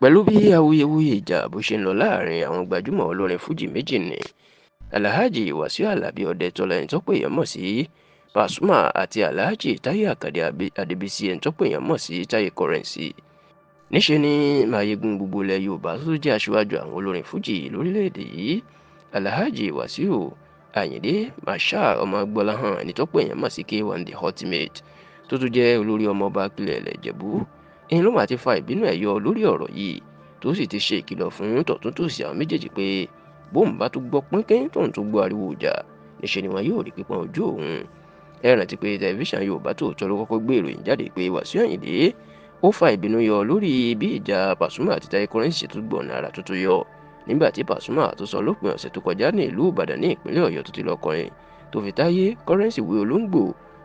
Pẹ̀lú bí awuyewuye ìjà bó ṣe ń lọ láàrin àwọn gbajúmọ̀ olórin fújì méjì ni Alhaji Wasiu Alabi Ọdẹtọ́lá ẹni tọ́pọ̀ èèyàn mọ̀ sí Pasuma àti Alhaji Táyé Àkàndé Adébísí ẹni tọ́pọ̀ èèyàn mọ̀ sí Táyé Currency. Níṣe ni Máyégún gbogbo ilẹ̀ Yorùbá tó jẹ́ aṣíwájú àwọn olórin fújì lórílẹ̀‐èdè yìí Alhaji Wasiu Ayinde Marshal ọmọ Gbọ́láhàn ẹni tọ́pọ̀ èèyàn mọ̀ sí K1 The Ultimate tó tún jẹ́ olórí ọmọọba akílẹ̀ Ìjẹ̀bú ẹni ló máa ti fa ìbínú ẹ̀ yọ lórí ọ̀rọ̀ yìí tó sì ti ṣe ìkìlọ̀ fún tọ̀túntòsì àwọn méjèèjì pé bóun bá tún gbọ́ pínkín tóun tún gbọ́ ariwo ìjà níṣẹ́ ni wọn yóò rí pípọ́n ojú òun. Ẹ rántí pé tẹlifíṣàn Yorùbá Tòótọ́ ló kọ́kọ́ gbé ìròyìn jáde pé Wasiu Ayinde ó fa ìbínú yọ lórí bí ìjà Pasuma àti Táyé Currency tó gbọ̀nà ara tuntun yọ nígbà tí Pasuma tó sọ lópin ọ̀sẹ̀ tó kọjá ní ìlú Ìbàdàn ní ìpínlẹ̀ Ọ̀yọ́ tó ti lọ kọrin tó fi Táyé Currency wé olóńgbò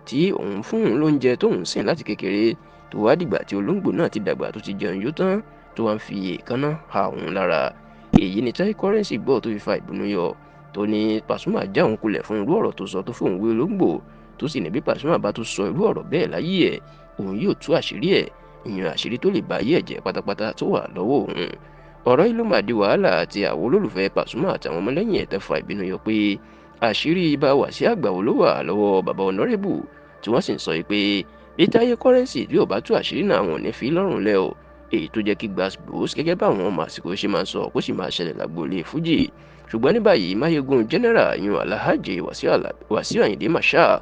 tí òun fún un lóúnjẹ tóun sìn láti kékeré tó wá dìgbà tí olóńgbò náà ti dàgbà tó ti jẹun yó tán tó wá ń fi èékánná ha òun lára. Èyí ni Táyé Currency gbọ́ tó fi fa ìbínú yọ tó ní Pasuma já òun kulẹ̀ fún irú ọ̀rọ̀ tó sọ tó fóun wé olóńgbò tó sì ní bí Pasuma bá tún sọ irú ọ̀rọ̀ bẹ́ẹ̀ láyé ẹ̀ òun yóò tú àṣírí ẹ̀ ìyẹn àṣírí tó lè bá ayé ẹ̀jẹ̀ pátápátá tó wà lọ́wọ́ òun. Ọ̀rọ̀ yìí ló máa di wàhálà àti àwọn olólùfẹ́ Pasuma àtàwọn ọmọlẹ́yìn ẹ̀ tẹ́ fa ìbínú yọ pé àṣírí ibà Wasiu Àgbàwo ló wà lọ́wọ́ bàbá Honorable tí wọ́n sì ń sọ pé bí Táyé Currency bí ò bá tú àṣírí náà àwọn ò ní fi lọ́rùn lẹ́ o èyí tó jẹ́ kí gbàgbós gẹ́gẹ́ báwọn ọmọ àsìkò ṣe máa ń sọ kó sì máa ṣẹlẹ̀ lágboolé fújì. Ṣùgbọ́n ní báyìí Máyégún general yun Alhaji Wasiu Ayinde Marshal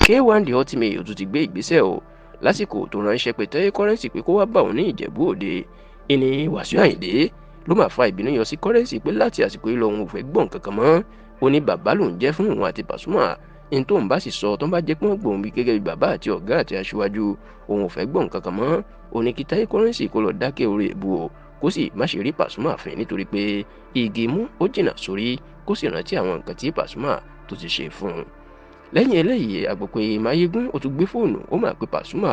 K1 The Ultimate tó ti gbé ìgbésẹ̀ o lásìkò tó ránṣẹ́ pé Táyé Currency pé kó wá bá òun ní Ìjẹ̀bú Òde. Ìní Wasiu Ayinde ló máa fa ìbínú yọ sí Currency pé láti àsìkò yìí lọ òun ò fẹ́ gbọ́ nǹkan kan mọ́ ó ní bàbá lòun jẹ́ fún òun àti Pasuma ní tóun bá sì sọ tó ń bá jẹ́ pé wọ́n gbòun bí gẹ́gẹ́ bí bàbá àti ọ̀gá àti aṣíwájú òun ò fẹ́ gbọ́ nǹkan kan mọ́ ó ní kí Táyé Currency kó lọ dákẹ́ orí èbú o kó sì má ṣe rí Pasuma fín nítorí pé igi mú ó jìnnà sórí kó sì rántí àwọn nǹkan tí Pasuma tó ti ṣe fún un. Lẹ́yìn eléyìí a gbọ́ pé Máyégún ó tún gbé fóònù ó máa pe Pasuma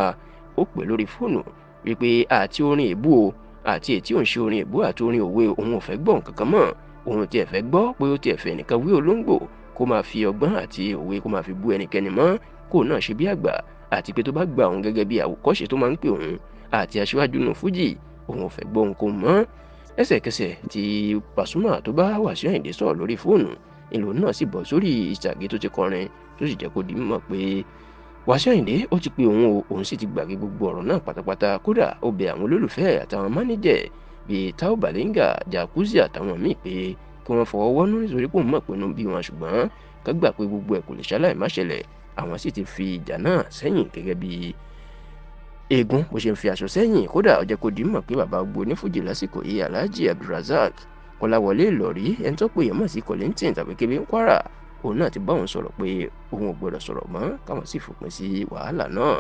ó pè lórí fóònù wípé àti orin èbú o àti ètí òun ṣe orin èbú àti orin òwe òun ò fẹ́ gbọ́ nǹkan kan mọ́ òun tiẹ̀ fẹ́ gbọ́ pé ó tiẹ̀ fẹ́ nìkan wí olóńgbò kó máa fi ọgbọ́n àti òwe kó máa fi bú ẹnikẹ́ni mọ́ kó náà ṣe bí àgbà àti pé tó bá gba òun gẹ́gẹ́ bí àwòkọ́ṣe tó máa ń pè òun àti aṣíwájú nù fújì òun ò fẹ́ gbọ́ òun kó mọ́. Ẹsẹ̀kẹsẹ̀ tí Pasuma tó bá Wasiu Ayinde sọ̀rọ̀ lórí fóònù ìlú náà sì bọ̀ sórí ìtàgé tó ti kọrin tó sì jẹ́ kó di mímọ̀ pé Wasiu Ayinde ó ti pe òun o òun sì ti gbàgbé gbogbo ọ̀rọ̀ náà pátápátá kódà ó bẹ àwọn olólùfẹ́ àtàwọn mánéjẹ̀ bíi Tao Balenga Jacuzzi àtàwọn míì pé kí wọ́n fọwọ́ wọ́nú nítorí pé òun mọ̀ pé inú bí wọn ṣùgbọ́n ká gbà pé gbogbo ẹ̀ kò lè ṣaláì má ṣẹlẹ̀ àwọn sì ti fi ìjà náà sẹ́yìn gẹ́gẹ́ bí eégún bó ṣe ń fi aṣọ sẹ́yìn kódà ó jẹ́ kó di mọ̀ pé bàbá gbogbo onífújì lásìkò yìí Alhaji Abdulrasaq Kọ́láwọlé Ìlọ̀rí ẹni tó pè é mọ̀ sí Kollington tàbí Kébé Kwara òun náà ti bá òun sọ̀rọ̀ pé òun ò gbọ́dọ̀ sọ̀rọ̀ mọ́ káwọn sì fòpin sí wàhálà náà.